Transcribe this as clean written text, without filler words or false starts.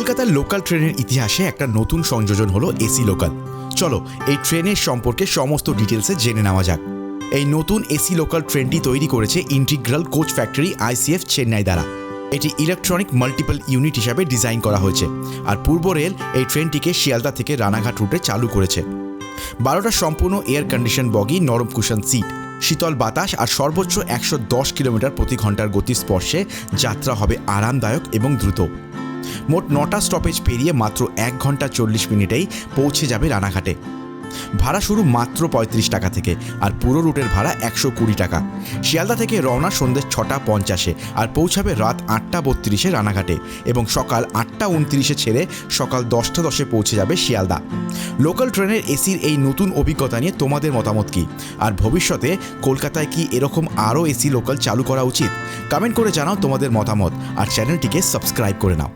কলকাতার লোকাল ট্রেনের ইতিহাসে একটা নতুন সংযোজন হলো এসি লোকাল। চলো এই ট্রেনের সম্পর্কে সমস্ত ডিটেলসে জেনে নেওয়া যাক। এই নতুন এসি লোকাল ট্রেনটি তৈরি করেছে integral coach factory ICF Chennai দ্বারা। এটি ইলেকট্রনিক মাল্টিপল ইউনিট হিসাবে ডিজাইন করা হয়েছে। আর পূর্ব রেল এই ট্রেনটিকে শিয়ালদা থেকে রানাঘাট রুটে চালু করেছে। 12টা সম্পূর্ণ এয়ার কন্ডিশন বগি, নরম কুশন সিট, শীতল বাতাস আর সর্বোচ্চ 110 কিলোমিটার প্রতি ঘন্টার গতির স্পর্শে যাত্রা হবে আরামদায়ক এবং দ্রুত। মোট 9টা স্টপেজ পেরিয়ে মাত্র 1 ঘন্টা 40 মিনিটেই পৌঁছে যাবে রানাঘাটে। ভাড়া শুরু মাত্র 35 টাকা থেকে, আর পুরো রুটের ভাড়া 120 টাকা। শিয়ালদা থেকে রওনা সন্ধ্যে 6টা 50-এ আর পৌঁছাবে রাত 8টা 32-এ রানাঘাটে, এবং সকাল 8টা 29-এ ছেড়ে সকাল 10টা 10-এ পৌঁছে যাবে শিয়ালদা। লোকাল ট্রেনের এসির এই নতুন অভিজ্ঞতা নিয়ে তোমাদের মতামত কী? আর ভবিষ্যতে কলকাতায় কি এরকম আরও এসি লোকাল চালু করা উচিত? কমেন্ট করে জানাও তোমাদের মতামত, আর চ্যানেলটিকে সাবস্ক্রাইব করে নাও।